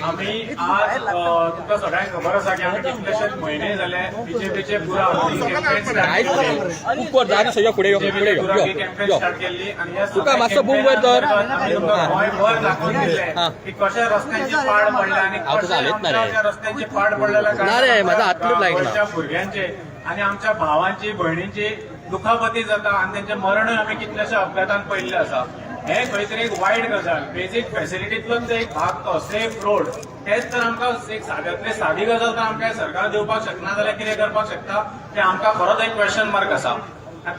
आम्ही आज तुमकां सगळ्यांक खबर आसा की आमी कितलेशेच म्हयने जाले बीजेपीचे पुरा कॅम्पेन स्टार्ट केल्ली आणि गोंयभर दाखोवन दिले की कशे रस्त्यांची पाड पडल्या आणि कशे रस्त्यांची पाड पडलेल्या कारणान भुरग्यांचे आणि आमच्या भावांची भयणींची दुखापती जाता आणि त्यांचे मरणूय आमी कितल्याशा अपघातान पयल्ले आसा। हे खंय तरी एक वायट गजाल, बेसीक फॅसिलिटींतलोच एक भाग तो सेफ रोड, तेच तर आमकां एक साद्यांतली सादी गजाल तर आमकां सरकार दिवपाक शकना जाल्यार कितें करपाक शकता ते आमकां खरोच एक क्वेश्चन मार्क आसा।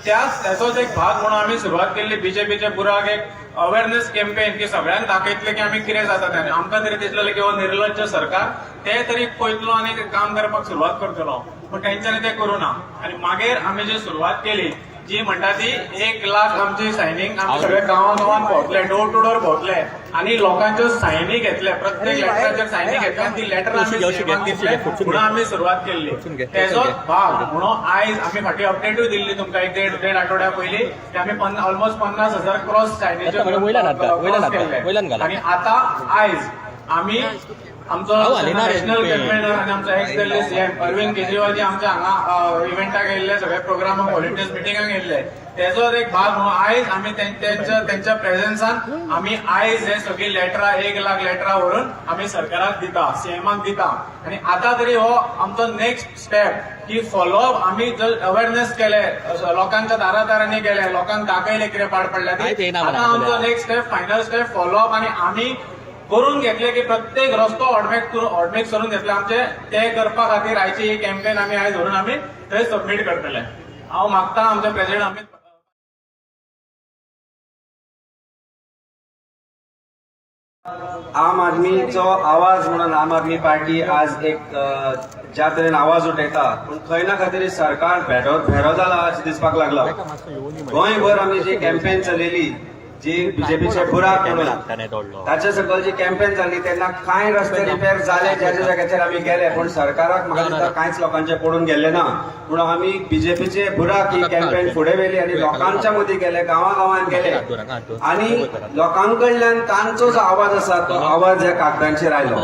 त्याचोच एक भाग म्हणून आमी सुरवात केल्ली बीजेपीचे बुराक एक अवेअरनेस कॅम्पेन की सगळ्यांक दाखयतले की आमी कितें जाता तें। आमकां तरी दिसलेलें की हो निर्लज्ज सरकार ते तरी पळयतलो आनी काम करपाक सुरवात करतलो, पण तेंच्यांनी तें करूं ना। आनी मागीर आमी जी सुरवात केली जी म्हणटा ती 1 लाख आमची सायनींग आमी सगळे गांवांगांवांत भोंवतले, डोर टू डोर भोंवतले आणि लोकांच्यो सायनी घेतले, प्रत्येक लेटराचेर सायनी घेतले आणि ती लेटर आमी सीएमाक दितले म्हणून आमी सुरवात केल्ली। तेजोच भाग म्हणून आयज आमी फाटीं अपडेटूय दिल्ली तुमकां एक देड आठवड्या पयलीं की आमी ऑलमोस्ट 50,000 क्रॉस सायनीचे केले आणि आता आयज आमी आमचो नॅशनल कॅम्पेनर आणि आमचो एक्स दिल्ली सीएम अरविंद केजरीवाल जी आमच्या हांगा इव्हेंटाक येयल्ले, सगळे प्रोग्रामाक व्हॉलंटियर्स मिटिंगाक येयल्ले, तेजोच एक भाग म्हणून आयज आमी त्यांच्या प्रेझेन्सान आमी आयज हे सगळी लेटरां 1 लाख लेटरां व्हरून आमी सरकाराक दिता, सीएमाक दिता। आणि आता तरी हो आमचो नेक्स्ट स्टेप की फॉलोअप आमी जर अवेअरनेस केले, लोकांच्या दारादारांनी गेले, लोकांक दाखयले कितें पाड पडल्या ती, आता आमचो next step final step follow up आणि आमी करून घेतले की प्रत्येक रस्तो ऑटोमेक करून घेतले आमचे ते करपा खातीर आयची ही कॅम्पेन आमी आयज धरून आमी थंय सबमीट करतले। हांव मागता आमचे प्रेसिडेंट अमित आम आदमीचो आवाज म्हणून आम आदमी पार्टी आज एक ज्या तरेन आवाज उठयता, पूण खंय ना खंय तरी सरकार भेरो जाला अशें दिसपाक लागला। गोंयभर आमी जी कॅम्पेन चलयली जी बीजेपीचे बुराक म्हणून ताचे सकयल जी कॅम्पेन जाल्ली तेन्ना कांय रस्ते रिपेर जाले, ज्याच्या जाग्याचेर आमी गेले, पण सरकाराक म्हाका दिसता कांयच लोकांचे पडून गेल्ले ना। म्हणून आमी बीजेपीचे बुराक ही कॅम्पेन फुडें व्हेली आणि लोकांच्या मदीं गेले, गांवागांवांत गेले आणि लोकांकडल्यान तांचो जो आवाज आसा तो आवाज ह्या कागदांचेर आयलो।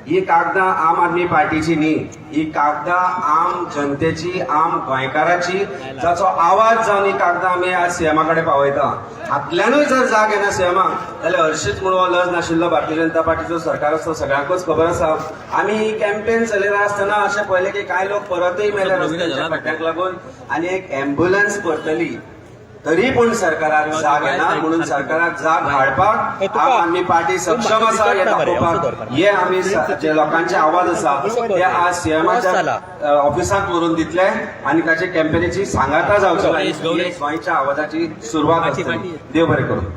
ही कागदां आम आदमी पार्टीची न्ही, ही कागदां आम जनतेची, आम गोंयकाराची, जाचो आवाज जावन ही कागदां आमी आज सीएमा कडेन पावयता। आपल्यानूय जर जाग येना सीएमाक जाल्यार हरशींच म्हणून हो लज नाशिल्लो भारतीय जनता पार्टीचो सरकार आसा, सगळ्यांकूच खबर आसा। आमी ही कॅम्पेन चलयता आसतना अशें पळयलें की कांय लोक परतय मेले रस्त्याच्या खड्ड्याक लागून आणि एक एम्ब्युलन्स परतली, तरी पूण सरकाराक जाग येना। म्हणून सरकाराक जाग हाडपाक आम आदमी पार्टी सक्षम आसा हे दाखोवपाक हे आमी जे लोकांचे आवाज आसा ते आज सीएमाच्या ऑफिसांत व्हरून दितले आणि ताचे कॅम्पेनीची सांगाता जावची ही गोंयच्या आवाजाची सुरवात आसतली। देव बरें करूं।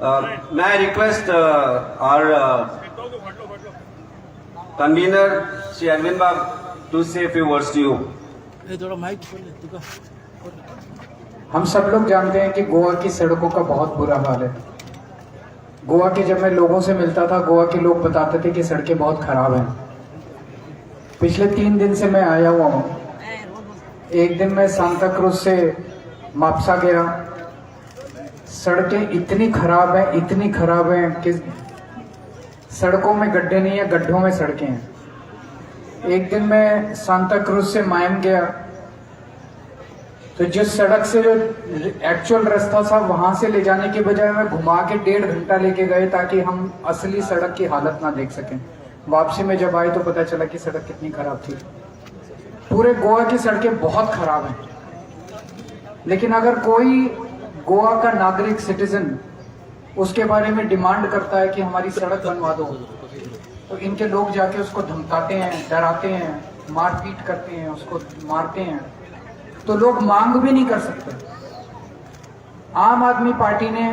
May I request our convener, Shri Arvind Bab, to say a few words to you. हम सब लोग जानते हैं कि गोवा की सड़कों का बहुत बुरा हाल है। गोवा के जब मैं लोगों से मिलता था, गोवा के लोग बताते थे कि सड़कें बहुत खराब हैं। पिछले 3 दिन से मैं आया हुआ हूँ। एक दिन मैं सांता क्रूज से मापसा गया, सड़कें इतनी खराब हैं कि सड़कों में गड्ढे नहीं है, गड्ढों में सड़कें हैं। एक दिन मैं सांता क्रूज से मायम गया तो जिस सड़क से जो एक्चुअल रास्ता था वहां से ले जाने के बजाय मैं घुमा के 1.5 घंटा लेके गए ताकि हम असली सड़क की हालत ना देख सकें। वापसी में जब आए तो पता चला कि सड़क कितनी खराब थी। पूरे गोवा की सड़कें बहुत खराब हैं, लेकिन अगर कोई गोवा का नागरिक सिटीजन उसके बारे में डिमांड करता है कि हमारी सड़क बनवा दो, तो इनके लोग जाके उसको धमकाते हैं, डराते हैं, मारपीट करते हैं, उसको मारते हैं, तो लोग मांग भी नहीं कर सकते। आम आदमी पार्टी ने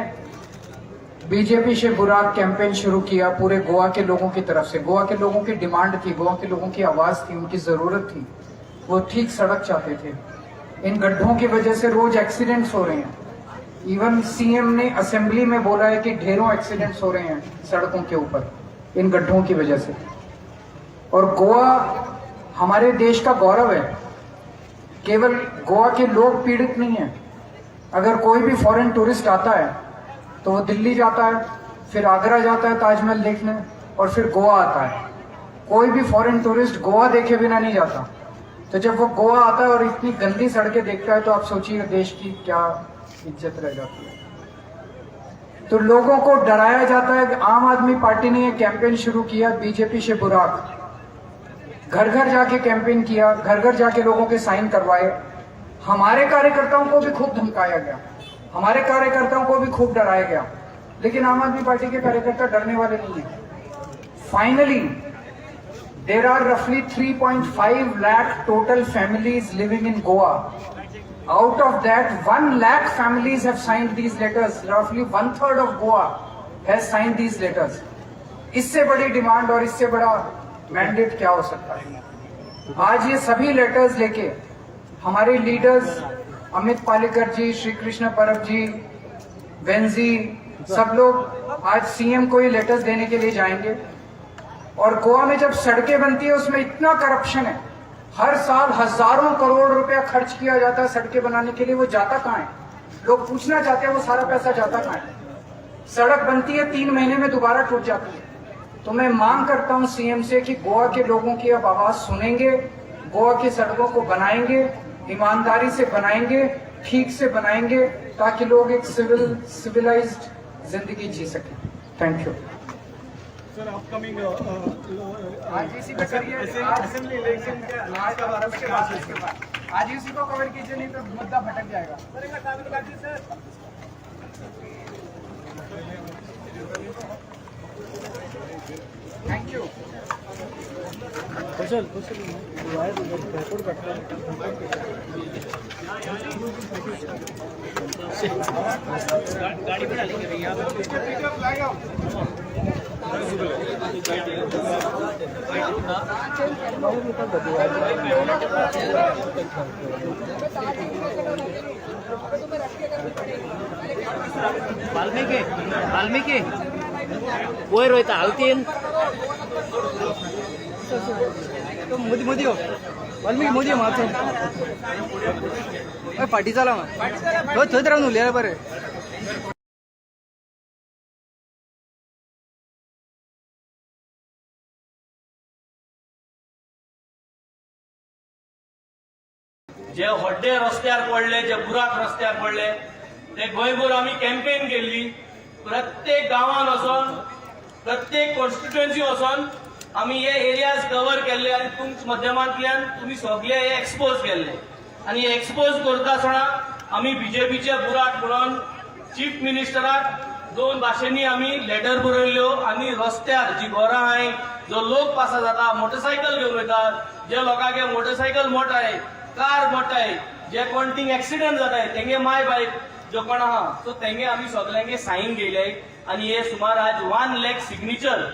बीजेपी से बुराक कैंपेन शुरू किया पूरे गोवा के लोगों की तरफ से। गोवा के लोगों की डिमांड थी, गोवा के लोगों की आवाज थी, उनकी जरूरत थी, वो ठीक सड़क चाहते थे। इन गड्ढों की वजह से रोज एक्सीडेंट्स हो रहे हैं। इवन सीएम ने असेंबली में बोला है कि ढेरों एक्सीडेंट्स हो रहे हैं सड़कों के ऊपर इन गड्ढों की वजह से। और गोवा हमारे देश का गौरव है। केवल गोवा के लोग पीड़ित नहीं है। अगर कोई भी फॉरेन टूरिस्ट आता है तो वो दिल्ली जाता है, फिर आगरा जाता है ताजमहल देखने, और फिर गोवा आता है। कोई भी फॉरेन टूरिस्ट गोवा देखे बिना नहीं जाता। तो जब वो गोवा आता है और इतनी गंदी सड़कें देखता है तो आप सोचिए देश की क्या इज्जत रह जाती है। तो लोगों को डराया जाता है। आम आदमी पार्टी ने ये कैंपेन शुरू किया, बीजेपी से बुराक, घर घर जाके कैंपेन किया, घर घर जाके लोगों के साइन करवाए। हमारे कार्यकर्ताओं को भी खूब धमकाया गया, हमारे कार्यकर्ताओं को भी खूब डराया गया, लेकिन आम आदमी पार्टी के कार्यकर्ता डरने वाले नहीं है। Finally there are roughly 3.5 lakh total families living in Goa. Out of that, 1 lakh families have signed these letters. Roughly 1/3 of Goa has signed these letters. इससे बड़ी डिमांड और इससे बड़ा मैंडेट क्या हो सकता है? आज ये सभी लेटर्स लेके हमारे लीडर्स अमित पालेकर जी, श्री कृष्ण परब जी, बेंजी, सब लोग आज सीएम को ये लेटर्स देने के लिए जाएंगे। और गोवा में जब सड़कें बनती है उसमें इतना करप्शन है, हर साल हजारों करोड़ रुपया खर्च किया जाता है सड़कें बनाने के लिए, वो जाता कहाँ है? लोग पूछना चाहते हैं वो सारा पैसा जाता कहाँ है? सड़क बनती है 3 महीने में दोबारा टूट जाती है। तो मैं मांग करता हूं सीएम से कि गोवा के लोगों की अब आवाज सुनेंगे, गोवा की सड़कों को बनाएंगे, ईमानदारी से बनाएंगे, ठीक से बनाएंगे, ताकि लोग एक सिविलाइज्ड जिंदगी जी सकें। Thank you sir. अपकमिंग आज इसी पे करिए, असेंबली इलेक्शन आज इसी को कवर कीजिए, नहीं तो मुद्दा भटक जाएगा। Thank you. गाड़ी बना लेंगे भैया। वाल्मिकी वयर वयता हालतीन तो मोदी हो वाल्मिकी मोदी हो मागचो फाटी चला मग थंयच रावन उलया बरें। जे व्हडले रस्त्यार पडले, जे बुराक रस्त्यार पडले, ते गोंयभर आमी कॅम्पेन केल्ली। प्रत्येक गांवांत वचोन, प्रत्येक कॉन्स्टिट्युएन्सी वचोन आमी हे एरियाज कव्हर केल्ले आनी तुमच्या माध्यमांतल्यान तुमी सगळे हे एक्सपोज केल्ले। आनी हे एक्सपोज करता आसतना आमी बीजेपीचे बुराक म्हणून चीफ मिनिस्टराक 2 भाशेंनी आमी लेटर बरयल्ल्यो आनी रस्त्यार जी घरां आहाय, जो लोक पास जाता, मोटरसायकल घेवन वयतात, जे लोकांगे मोटरसायकल मोठाय, कार मोठाय, जे कोण थिंग एक्सिडेंट जाताय तेंगे माय बायक जो कोण आहा, सो तेंगे आमी सगळ्यांगे सायन घेयले। आनी हे सुमार आज 1 लाख सिग्नेचर,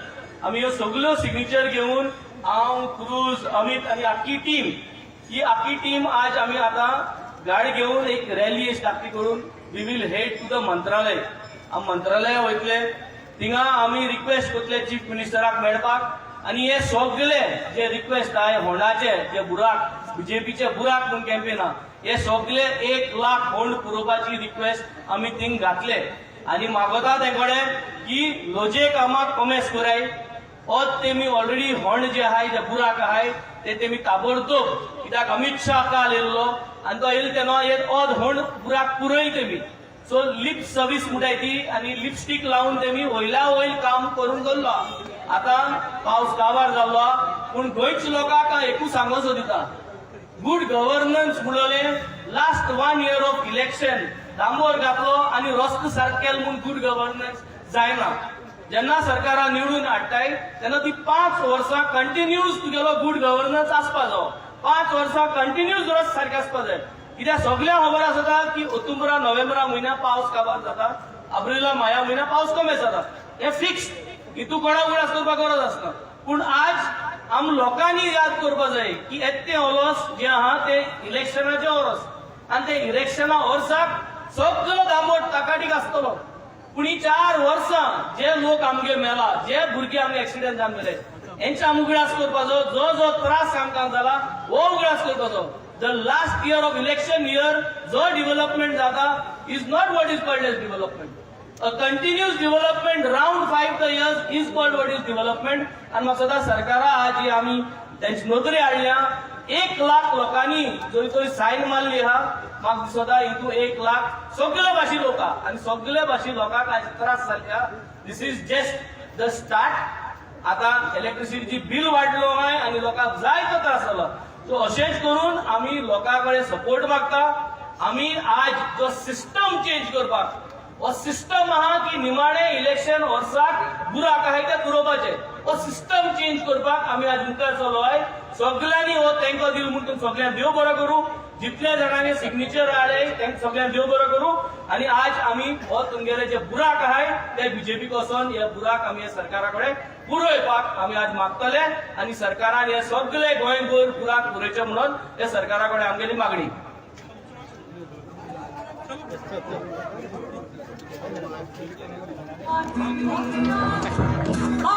आमी ह्यो सगळ्यो सिग्नेचर घेवन हांव, क्रूज, अमित आनी आख्खी टीम, ही आख्खी टीम आज आमी आतां गाडी घेवन एक रॅली धाकटी करून we will head to the Mantralaya. Mantralaya वयतले, थिंगा आमी रिक्वेस्ट करतले चीफ मिनिस्टराक मेळपाक। आनी हे सगळे जे रिक्वेस्ट आहाय होंडाचे, जे बुराक बीजेपीचे बुराक म्हणून कॅम्पेन आहा, हे सगळे 1 लाख होंड पुरोवपाची रिक्वेस्ट आमी थिंग घातले। आनी मागोता ते कडेन की लोजे कामाक कमेस कराय, ओत तेमी ऑलरेडी होंड जे आहाय, जे बुराक आहाय ते तेमी ताबडतोब, कित्याक अमित शाह काल येयल्लो आनी तो येयलो तेन्ना एक ओद होंड बुराक पुरय तेमी। सो लिप सर्वीस म्हणटाय ती, आनी लिपस्टिक लावन तेमी वयल्या वयर काम करून दवरलो। आतां पावस काबार जाल्लो, पूण गोंयच्या लोकांक एकूच सांगोसो दिता, गुड गव्हर्नन्स म्हणलें लास्ट 1 year ऑफ इलेक्शन डांबोर घातलो आनी रस्तो सारके केले म्हूण गुड गव्हर्नन्स जायना। जेन्ना सरकारा निवडून हाडटाय तेन्ना ती 5 वर्सां कंटिन्यूस तुगेलो गुड गव्हर्नन्स आसपा जायो, 5 वर्सां कंटिन्यूस रस्तो सारके आसपा जाय। कित्याक सगळ्यांक खबर आसता की ऑक्टोबरा नोव्हेंबरा म्हयन्या पावस काबार जाता, एप्रिला माया म्हयन्या पावस कमी जाता, हे फिक्स, हितू कोणाक उगडास करपाक गरज आसना। पूण आज आम लोकांनी याद करपा जाय की येते ओरोस जे आहा ते इलेक्शनाचे ओरोस, आनी ते इलेक्शना वर्साक सगळो दामोट ताकाटीक आसतलो। पूण ही 4 वर्सां जे लोक आमगे मेला, जे भुरगे आमगे एक्सिडेंट जावन मेले, हेंचे आमी उगडास करपाचो, जो जो त्रास आमकां जाला हो उगडास करपाचो। The last year of election year जो डेव्हलपमेंट जाता is not what is called as development. A continuous development round 5 years is called what is development. आणि म्हाका सदां सरकारा जी आमी त्यांची नोकरी हाडल्या 1 लाख लोकांनी जरी थंय सायन मारली आहा म्हाका दिसता हितून 1 लाख सगळे भाशी लोक आणि सगळे भाशी लोकांक आज त्रास जाल्ल्या. दिस इज जस्ट द स्टार्ट. आता इलेक्ट्रिसिटीची बिल वाडलो आय आणि लोकांक जायतो त्रास जालो. सो अशेंच करून आमी लोकां कडेन सपोर्ट मागता. आमी आज जो सिस्टम चेंज करपाक हो सिस्टम आहा की निमाणे इलेक्शन वर्साक बुराक आहाय ते पुरोवपाचे. हो सिस्टम चेंज करपाक आमी आज मुखार चलोय. सगळ्यांनी हो तेंको दिलो म्हणून सगळ्यांक देव बरो करूं. जितल्या जाणांनी सिग्नेचर हाडले तेंका सगळ्यांक देव बरो करूं. आणि आज आमी हो तुमगेले जे बुराक आहाय ते बीजेपीक वचोन हे बुराक आमी सरकारा कडेन पुरोवपाक आमी आज मागतले. आणि सरकारान हे सगळे गोंयभर बुराक पुरोवचे म्हणून ते सरकारा कडेन आमगेली मागणी. Oh